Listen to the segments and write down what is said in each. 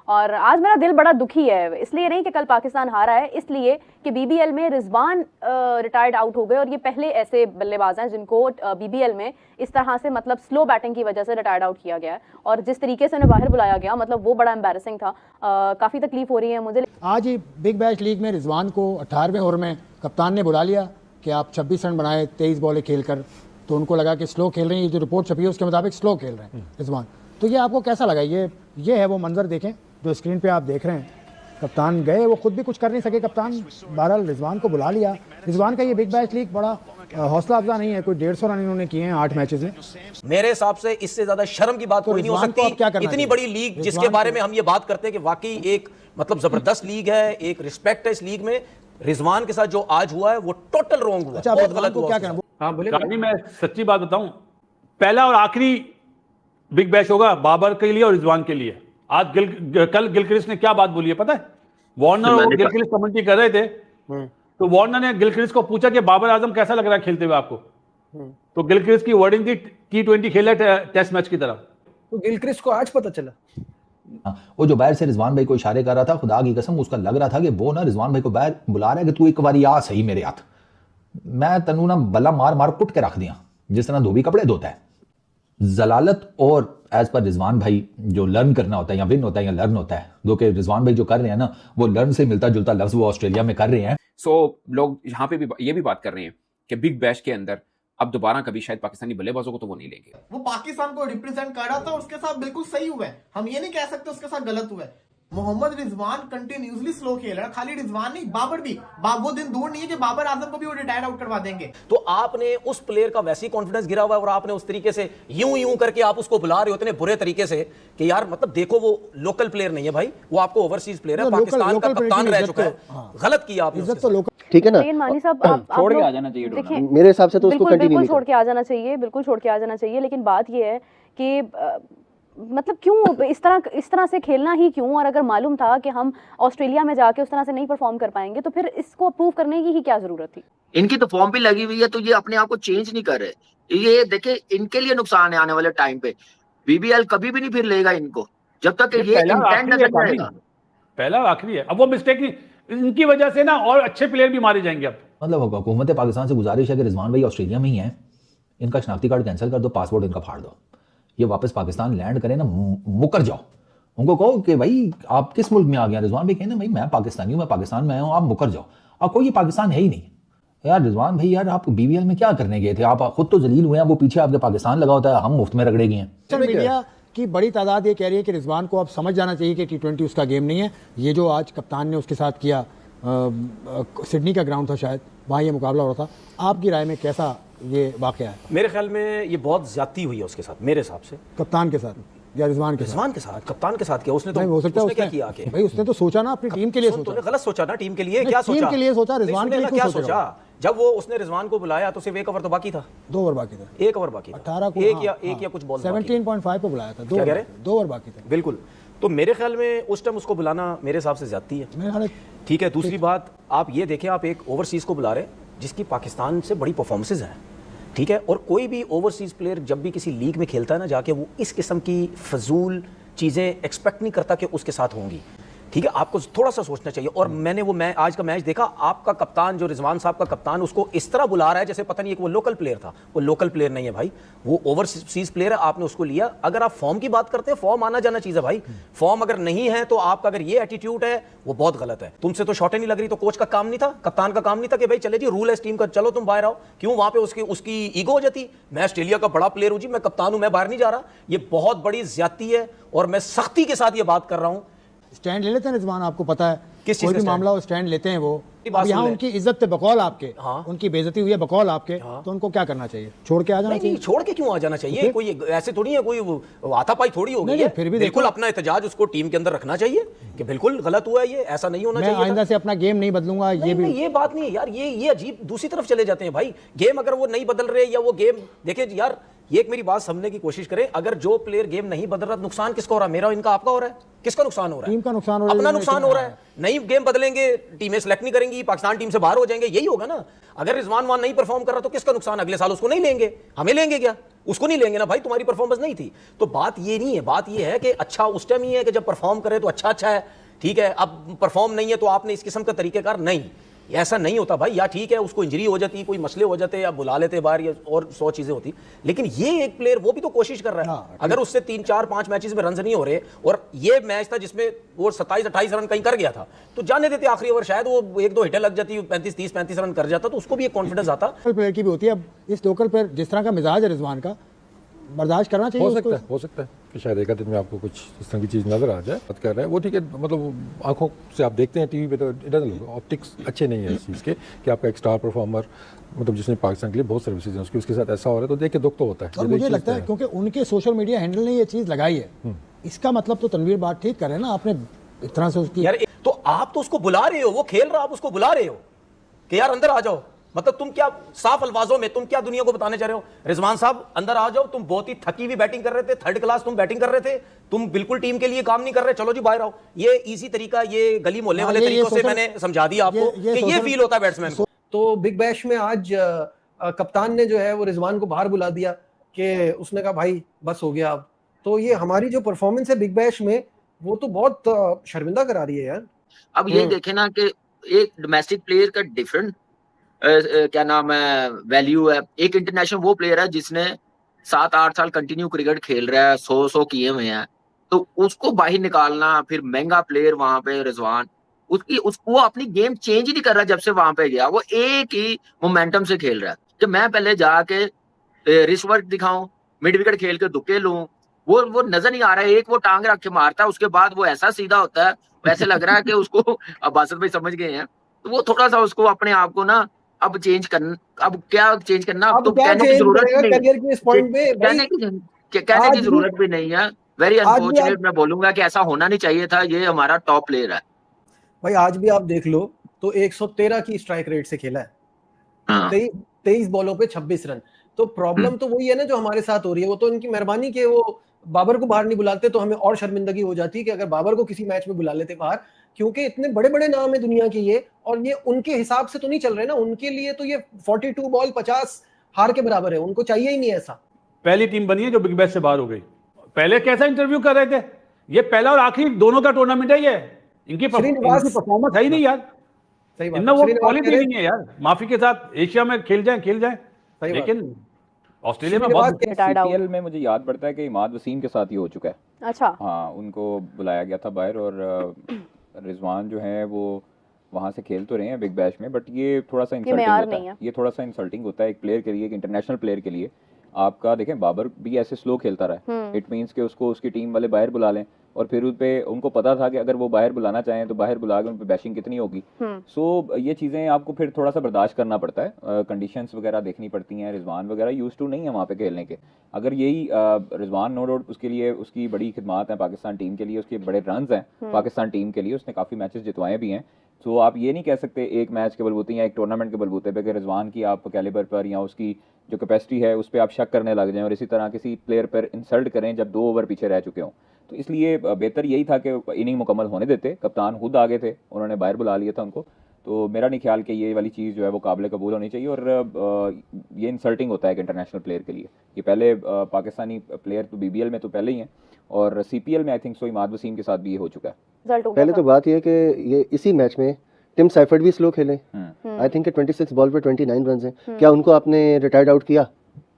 और आज मेरा दिल बड़ा दुखी है, इसलिए नहीं कि कल पाकिस्तान हारा है, इसलिए कि बीबीएल में रिजवान रिटायर्ड आउट हो गए और ये पहले ऐसे बल्लेबाज हैं जिनको बीबीएल में इस तरह से मतलब स्लो बैटिंग की वजह से रिटायर्ड आउट किया गया है। और जिस तरीके से उन्हें बाहर बुलाया गया मतलब वो बड़ा एम्बैरेसिंग था। काफ़ी तकलीफ हो रही है मुझे। आज ही बिग बैश लीग में रिजवान को 18वें ओवर में कप्तान ने बुला लिया कि आप 26 रन बनाए 23 बॉलें खेलकर, तो उनको लगा कि स्लो खेल रहे हैं, ये जो रिपोर्ट छपी है उसके मुताबिक स्लो खेल रहे हैं रिजवान। तो ये आपको कैसा लगा? ये है वो मंजर, देखें जो स्क्रीन पे आप देख रहे हैं। कप्तान गए, वो खुद भी कुछ कर नहीं सके कप्तान, बहरहाल रिजवान को बुला लिया। रिजवान का ये बिग बैश लीग बड़ा हौसला अफजा नहीं है, कोई 150 रन इन्होंने किए हैं 8 मैचेस में। मेरे हिसाब से इससे ज्यादा शर्म की बात कोई नहीं हो सकती। इतनी बड़ी लीग जिसके बारे में हम ये बात करते हैं कि वाकई एक मतलब जबरदस्त लीग है, एक रिस्पेक्ट है इस लीग में, रिजवान के साथ जो आज हुआ है वो टोटल रॉन्ग हुआ। अच्छा, बहुत गलत हुआ। क्या कहना? हाँ बोलिए। मैं सच्ची बात बताऊं, पहला और आखिरी बिग बैश होगा बाबर के लिए और रिजवान के लिए। आज कल गिलक्रिस्ट ने क्या बात बोली है पता है? वार्नर और गिलक्रिस्ट कमेंट्री कर रहे थे, तो वार्नर ने गिलक्रिस्ट को पूछा कि बाबर आजम कैसा लग रहा है खेलते हुए आपको, तो गिलक्रिस्ट की वर्डिंग थी T20 खेला टेस्ट मैच की तरफ। तो गिलक्रिस्ट को आज पता चला। वो जो बाहर से रिजवान भाई को इशारे कर रहा था, खुदा की कसम उसका लग रहा था कि वो ना रिजवान भाई को बाहर बुला रहा है कि तू एक बार आ सही मेरे हाथ, मैं तनु ना बल्ला मार मार कुट के रख दिया जिस तरह धोबी कपड़े धोता है। जलालत और एज पर रिजवान भाई जो लर्न करना होता है या विन होता है या लर्न होता है, जो कि रिजवान भाई जो कर रहे हैं ना वो लर्न से मिलता जुलता लफ्ज वो ऑस्ट्रेलिया में कर रहे हैं। लोग यहाँ पे भी ये भी बात कर रहे हैं कि बिग बैश के अंदर अब दोबारा कभी शायद पाकिस्तानी बल्लेबाजों को तो वो नहीं लेंगे। वो पाकिस्तान को रिप्रेजेंट कर रहा था, उसके साथ बिल्कुल सही हुआ है, हम ये नहीं कह सकते उसके साथ गलत हुआ है। मोहम्मद रिजवान कंटिन्यूसली स्लो खेल रहा है, खाली रिजवान नहीं बाबर भी, वो दिन दूर नहीं है कि बाबर आजम को भी वो रिटायर आउट करवा देंगे। तो आपने उस प्लेयर का वैसी कॉन्फिडेंस गिरा हुआ है और आपने उस तरीके से यूं करके आप उसको बुला रहे हो इतने बुरे तरीके से कि यार मतलब देखो वो लोकल प्लेयर नहीं है भाई, वो आपको ओवरसीज प्लेयर है, पाकिस्तान का कप्तान रह चुका है। गलत किया आपने। ठीक है ना, मानी साहब आप छोड़ के आ जाना चाहिए। देखिए मेरे हिसाब से तो उसको कंटिन्यू बिल्कुल छोड़ के आ जाना चाहिए, बिल्कुल छोड़ के आ जाना चाहिए। लेकिन बात ये है कि मतलब क्यों इस तरह से खेलना ही क्यों? और अगर मालूम था कि हम ऑस्ट्रेलिया में जाके उस तरह से नहीं परफॉर्म कर पाएंगे तो फिर इसको अप्रूव करने की ही क्या जरूरत थी? इनकी तो फॉर्म भी लगी हुई है, तो ये अपने आप को चेंज नहीं कर रहे। ये देखे इनके लिए नुकसान है आने वाले टाइम पे। बीबीएल कभी भी नहीं फिर लेगा इनको जब तक ये इंटेंट न करेगा। पहला आखिरी है, अब वो मिस्टेक इनकी वजह से ना और अच्छे प्लेयर भी मारे जाएंगे। अब मतलब हुकूमत पाकिस्तान से गुजारिश है कि रिजवान भाई ऑस्ट्रेलिया में ही है, इनका शनाख्ती कार्ड कैंसिल कर दो, पासपोर्ट इनका फाड़ दो, ये वापस पाकिस्तान लैंड करें ना, मुकर जाओ। उनको कहो कि भाई आप किस मुल्क में आ गया। रिजवान भाई कहना भाई मैं पाकिस्तानी हूँ, मैं पाकिस्तान में आया हूँ, आप मुकर जाओ। अब कोई ये पाकिस्तान है ही नहीं यार। रिजवान भाई यार आप बीबीएल में क्या करने गए थे? आप खुद तो जलील हुए हैं, वो पीछे आपके पाकिस्तान लगा होता है, हम मुफ्त में रगड़े गए हैं। मीडिया की बड़ी तादाद ये कह रही है कि रिजवान को अब समझ जाना चाहिए कि T20 उसका गेम नहीं है। ये जो आज कप्तान ने उसके साथ किया, सिडनी का ग्राउंड था शायद, वहाँ ये मुकाबला हो रहा था। आपकी राय में कैसा ये वाकया है? मेरे ख्याल में ये बहुत ज्यादती हुई है उसके साथ, मेरे हिसाब से। कप्तान के साथ या रिजवान के साथ? कप्तान के साथ क्या उसने तो हो सकता है उसने क्या किया कि भाई उसने तो सोचा ना अपनी टीम के लिए सोचा। गलत सोचा ना टीम के लिए, क्या सोचा? टीम के लिए सोचा, रिजवान के लिए क्या सोचा? जब वो उसने रिजवान को बुलाया तो सिर्फ एक ओवर तो बाकी था, 2 ओवर बाकी था, 1 ओवर बाकी था, 18 को एक या कुछ बॉल 17.5 पे बुलाया था, 2 ओवर बाकी था। बिल्कुल। तो मेरे ख्याल में उस टाइम उसको बुलाना मेरे हिसाब से ज्यादती है। ठीक है, दूसरी बात आप ये देखें, आप एक ओवरसीज को बुला रहे जिसकी पाकिस्तान से बड़ी परफॉर्मेंसेज हैं, ठीक है, और कोई भी ओवरसीज प्लेयर जब भी किसी लीग में खेलता है ना जाके, वो इस किस्म की फजूल चीज़ें एक्सपेक्ट नहीं करता कि उसके साथ होंगी। ठीक है, आपको थोड़ा सा सोचना चाहिए। और मैंने वो आज का मैच देखा, आपका कप्तान जो रिजवान साहब का कप्तान उसको इस तरह बुला रहा है जैसे पता नहीं है कि वो लोकल प्लेयर था। वो लोकल प्लेयर नहीं है भाई, वो ओवरसीज प्लेयर है, आपने उसको लिया। अगर आप फॉर्म की बात करते हैं, फॉर्म आना जाना चीज़ है भाई। फॉर्म अगर नहीं है तो आपका अगर ये एटीट्यूड है वो बहुत गलत है। तुमसे तो शॉटें नहीं लग रही तो कोच का काम नहीं था, कप्तान का काम नहीं था कि भाई चले जी रूल है इस टीम का, चलो तुम बाहर आओ। क्यों वहां पे उसकी ईगो हो जाती, मैं ऑस्ट्रेलिया का बड़ा प्लेयर हूं जी, मैं कप्तान हूं, मैं बाहर नहीं जा रहा। ये बहुत बड़ी ज्यादती है और मैं सख्ती के साथ ये बात कर रहा हूं। स्टैंड ले लेते हैं रिजवान, आपको पता है किस कोई भी मामला हो स्टैंड लेते हैं वो। अब यहाँ उनकी इज्जत पे बकौल आपके, उनकी बेइज्जती हुई है बकौल आपके, तो उनको क्या करना चाहिए? छोड़ के आ जाना चाहिए? छोड़ के क्यों आ जाना चाहिए? कोई ऐसे थोड़ी है, कोई हाथापाई थोड़ी हो गई है। फिर भी बिल्कुल अपना एहतजाज उसको टीम के अंदर रखना चाहिए कि बिल्कुल गलत हुआ है, ये ऐसा नहीं होना चाहिए। मैं आइंदा से अपना गेम नहीं बदलूंगा, ये बात नहीं यार, ये अजीब दूसरी तरफ चले जाते हैं भाई। गेम अगर वो नहीं बदल रहे या वो गेम देखे यार, ये एक मेरी बात समझने की कोशिश करें, अगर जो प्लेयर गेम नहीं बदल रहा, नुकसान किसका हो रहा है? मेरा, इनका, आपका हो रहा है? किसका नुकसान हो रहा है? टीम का नुकसान हो रहा है, अपना नुकसान हो रहा है। नई गेम बदलेंगे, टीमें सेलेक्ट नहीं करेंगी, पाकिस्तान टीम से बाहर हो जाएंगे, यही होगा ना। अगर रिजवान वहां नहीं परफॉर्म कर रहा तो किसका नुकसान? अगले साल उसको नहीं लेंगे, हमें लेंगे क्या? उसको नहीं लेंगे ना भाई, तुम्हारी परफॉर्मेंस नहीं थी। तो बात ये नहीं है, बात ये है कि अच्छा उस टाइम ही है कि जब परफॉर्म करे तो अच्छा है, ठीक है। अब परफॉर्म नहीं है तो आपने इस किस्म का तरीकेकार नहीं, ऐसा नहीं होता भाई। या ठीक है उसको इंजरी हो जाती, कोई मसले हो जाते, या बुला लेते बाहर, या और 100 चीजें होती, लेकिन ये एक प्लेयर वो भी तो कोशिश कर रहा है। अगर उससे 3, 4, 5 मैचेस में रन नहीं हो रहे, और ये मैच था जिसमें वो 27-28 रन कहीं कर गया था, तो जाने देते आखिरी ओवर, शायद वो 1-2 हिटें लग जाती, 35-30-35 रन कर जाता, तो उसको भी एक कॉन्फिडेंस आता। प्लेयर की भी होती है। अब इस लोकल प्लेयर जिस तरह का मिजाज है रिजवान का, बर्दाश्त करना चाहिए। हो सकता है कि शायद एक दिन में आपको कुछ इस तरह की चीज़ नजर आ जाए। बात कर रहे हैं वो, ठीक है, मतलब आंखों से आप देखते हैं टीवी पे, तो इट डजंट लुक, ऑप्टिक्स अच्छे नहीं है इस चीज़ के कि आपका एक स्टार परफॉर्मर, मतलब जिसने पाकिस्तान के लिए बहुत सर्विसेज हैं, उसके साथ ऐसा हो रहा है तो देख के दुख तो होता है। और मुझे लगता है क्योंकि उनके सोशल मीडिया हैंडल ने ये चीज़ लगाई है, इसका मतलब तो तनवीर बात ठीक कर रहे हैं ना, आपने इस तरह से उसकी। यार तो आप तो उसको बुला रहे हो, वो खेल रहा, आप उसको बुला रहे हो कि यार अंदर आ जाओ। मतलब तुम क्या, साफ अल्फाजों में तुम क्या दुनिया को बताने चाह रहे हो? रिजवान साहब अंदर आ जाओ, तुम बहुत ही थकी हुई बैटिंग कर रहे थे, 3rd क्लास तुम बैटिंग कर रहे थे, तुम बिल्कुल टीम के लिए काम नहीं कर रहे, चलो जी बाहर आओ। ये इजी तरीका, ये गली मोहल्ले वाले तरीकों से मैंने समझा दिया आपको कि ये फील होता है बैट्समैन को। तो बिग बैश में आज कप्तान ने जो है वो रिजवान को बाहर बुला दिया कि उसने कहा भाई बस हो गया अब। तो ये हमारी जो परफॉर्मेंस है बिग बैश में, वो तो बहुत शर्मिंदा करा रही है यार। अब ये देखे ना कि एक डोमेस्टिक प्लेयर का डिफरेंट क्या नाम है वैल्यू है, एक इंटरनेशनल वो प्लेयर है जिसने 7-8 साल कंटिन्यू क्रिकेट खेल रहा है, 100 किए हुए हैं, तो उसको बाहर निकालना, फिर महंगा प्लेयर वहां पे रिजवान, वो अपनी गेम चेंज ही नहीं कर रहा जब से वहां पे गया, वो एक ही मोमेंटम से खेल रहा है कि मैं पहले जाके रिस्ट वर्क दिखाऊं, मिड विकेट खेल के दुक्के लूं, वो नजर नहीं आ रहा है। एक वो टांग रख के मारता है, उसके बाद वो ऐसा सीधा होता है, वैसे लग रहा है कि उसको अब बासत भाई समझ गए हैं, तो वो थोड़ा सा उसको अपने आप को ना अब चेंज करना, अब क्या चेंज करना, अब तो कहने की जरूरत नहीं, करियर के इस पॉइंट पे कहने की जरूरत भी नहीं है। वेरी अनफॉर्चुनेट, मैं बोलूंगा कि ऐसा होना नहीं चाहिए था। ये हमारा टॉप प्लेयर है भाई। आज भी आप देख लो तो 113 की स्ट्राइक रेट से खेला है, 23 बॉलों पे 26 रन। तो प्रॉब्लम तो वही है ना जो हमारे साथ हो रही है, वो तो इनकी मेहरबानी के वो बाबर को बाहर नहीं बुलाते तो हमें और शर्मिंदगी हो जाती है कि अगर बाबर को किसी मैच में बुला लेते बाहर, क्योंकि इतने बड़े बड़े नाम है दुनिया के ये, और ये उनके हिसाब से तो नहीं चल रहे ना। उनके लिए तो ये 42 बॉल 50 हार के बराबर है, उनको चाहिए ही नहीं ऐसा। पहली टीम बनी है जो बिग बैश से बाहर हो गई। पहले कैसा इंटरव्यू कर रहे थे, ये पहला और आखिरी दोनों का टूर्नामेंट है, ये इनकी परफॉर्मेंस है ही नहीं यार, सही बात, इनमें वो क्वालिटी नहीं है यार। माफी के साथ एशिया में खेल जाए, लेकिन ऑस्ट्रेलिया में बहुत सीपीएल में मुझे याद पड़ता है कि इमाद वसीम के साथ ही हो चुका है। अच्छा, हाँ, उनको बुलाया गया था बाहर, और रिजवान जो है वो वहाँ से खेल तो रहे हैं बिग बैश में, बट ये थोड़ा सा इंसल्टिंग होता है। ये थोड़ा सा इंसल्टिंग होता है एक प्लेयर के लिए, एक इंटरनेशनल प्लेयर के लिए। आपका देखें, बाबर भी ऐसे स्लो खेलता रहा है, इट मीन्स कि उसको उसकी टीम वाले बाहर बुला लें, और फिर उन पे उनको पता था कि अगर वो बाहर बुलाना चाहें तो बाहर बुला के उन पे बैशिंग कितनी होगी। सो ये चीज़ें आपको फिर थोड़ा सा बर्दाश्त करना पड़ता है, कंडीशंस वगैरह देखनी पड़ती हैं। रिजवान वगैरह यूज्ड टू नहीं है वहाँ पे खेलने के। अगर यही रिजवान नो डाउट उसके लिए उसकी बड़ी खिदमात है पाकिस्तान टीम के लिए, उसके बड़े रन्स हैं पाकिस्तान टीम के लिए, उसने काफ़ी मैचेस जितवाए भी हैं। तो आप ये नहीं कह सकते एक मैच के बलबूते या एक टूर्नामेंट के बलबूते पे कि रिजवान की आप कैलिबर पर या उसकी जो कैपेसिटी है उस पर आप शक करने लग जाएं, और इसी तरह किसी प्लेयर पर इंसल्ट करें जब 2 ओवर पीछे रह चुके हों। तो इसलिए बेहतर यही था कि इनिंग मुकम्मल होने देते। कप्तान खुद आगे थे, उन्होंने बाहर बुला लिया था उनको। तो मेरा नहीं ख्याल कि ये वाली चीज़ जो है वो काबिल कबूल होनी चाहिए, और ये इंसल्टिंग होता है एक इंटरनेशनल प्लेयर के लिए। ये पहले पाकिस्तानी प्लेयर तो BBL में तो पहले ही हैं, और CPL में I think so Imad Wasim के साथ भी ये हो चुका है। पहले तो बात यह है कि ये इसी मैच में टिम साइफर्ट भी स्लो खेले। आई थिंक 26 बॉल पे 29 रन हैं। क्या उनको आपने रिटायर्ड आउट किया?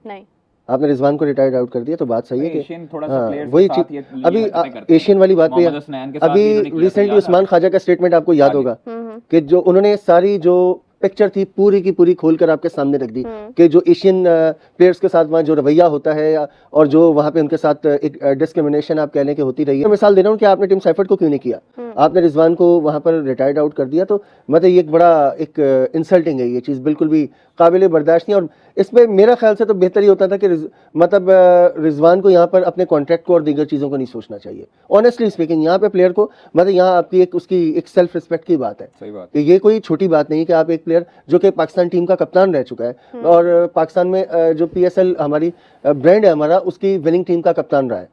नहीं, आपने रिजवान को रिटायर्ड आउट कर दिया, तो बात सही है कि हाँ, वही चीज। अभी एशियन वाली बात पे अभी रिसेंटली उस्मान ख्वाजा का स्टेटमेंट आपको याद होगा कि जो उन्होंने सारी जो पिक्चर थी पूरी की पूरी खोलकर आपके सामने रख दी कि जो एशियन प्लेयर्स के साथ वहाँ जो रवैया होता है और जो वहाँ पे उनके साथ एक डिस्क्रिमिनेशन आप कह लें कि होती रही है। मैं मिसाल दे रहा हूँ कि आपने टिम साइफर्ट को क्यों नहीं किया? आपने रिजवान को वहाँ पर रिटायर्ड आउट कर दिया, तो मतलब ये एक बड़ा एक इंसल्टिंग है, ये चीज़ बिल्कुल भी काबिल बर्दाश्त नहीं। और इसमें मेरा ख्याल से तो बेहतर ही होता था कि मतलब रिजवान को यहाँ पर अपने कॉन्ट्रैक्ट को और दीगर चीज़ों को नहीं सोचना चाहिए। ऑनेस्टली स्पीकिंग, यहाँ पे प्लेयर को मतलब यहाँ आपकी एक उसकी एक सेल्फ रिस्पेक्ट की बात है। सही बात। कि ये कोई छोटी बात नहीं कि आप एक प्लेयर जो कि पाकिस्तान टीम का कप्तान रह चुका है और पाकिस्तान में जो PSL हमारी ब्रांड है हमारा, उसकी विनिंग टीम का कप्तान रहा है।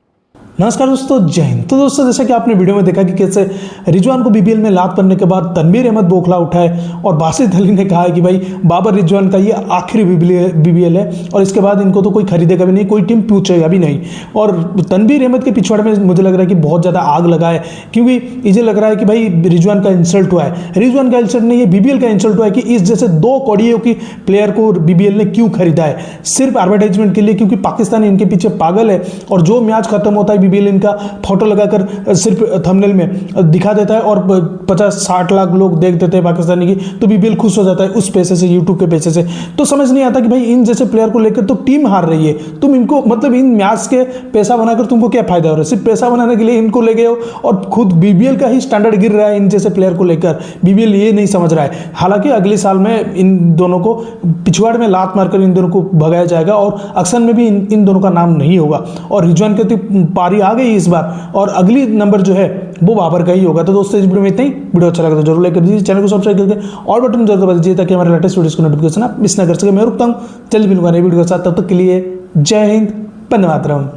नमस्कार दोस्तों, जय हिंद। तो दोस्तों जैसा कि आपने वीडियो में देखा कि कैसे रिजवान को BBL में लात पड़ने के बाद तनवीर अहमद बौखला उठाए और बासित अली ने कहा है कि भाई बाबर रिजवान का ये आखिरी BBL है और इसके बाद इनको तो कोई खरीदेगा भी नहीं, कोई टीम पूछेगा भी नहीं। और तनवीर अहमद के पिछवाड़े में मुझे लग रहा है कि बहुत ज़्यादा आग लगा है, क्योंकि इसे लग रहा है कि भाई रिजवान का इंसल्ट हुआ है। रिजवान का इंसल्ट नहीं, ये BBL का इंसल्ट हुआ है कि इस जैसे 2 कौड़ियों की प्लेयर को BBL ने क्यों खरीदा है, सिर्फ एडवर्टाइजमेंट के लिए, क्योंकि पाकिस्तान इनके पीछे पागल है। और जो मैच खत्म होता है BBL इनका फोटो लगाकर सिर्फ थंबनेल में दिखा देता है और 50-60 लाख लोग देख देते हैं पाकिस्तानी की, तो BBL खुश हो जाता है उस पैसे से, यूट्यूब के पैसे से। तो समझ नहीं आता कि भाई इन जैसे प्लेयर को लेकर तो टीम हार रही है, तुम इनको मतलब इन मैच के पैसा बनाकर तुमको क्या फायदा हो रहा है? सिर्फ पैसा बनाने के लिए इनको ले गए हो और खुद BBL का ही स्टैंडर्ड गिर रहा है इन जैसे प्लेयर को लेकर। BBL ये नहीं समझ रहा है। हालांकि अगले साल में इन दोनों को पिछवाड़ में लात मारकर इन दोनों को भगाया जाएगा और अक्सर में भी इन दोनों का नाम नहीं होगा। और रिजवान की पारी आ गई इस बार और अगली नंबर जो है वो बाबर का ही होगा। तो दोस्तों इस वीडियो में इतना ही। वीडियो अच्छा लगा तो जरूर लाइक कर दीजिए, चैनल को सब्सक्राइब करके और बटन जरूर दबा दीजिए ताकि हमारे लेटेस्ट वीडियोस को नोटिफिकेशन आप मिस ना कर सके। मैं रुकता हूँ, जल्दी मिलूंगा नई वीडियो के साथ, तब तक के लिए जय हिंद, वंदे मातरम।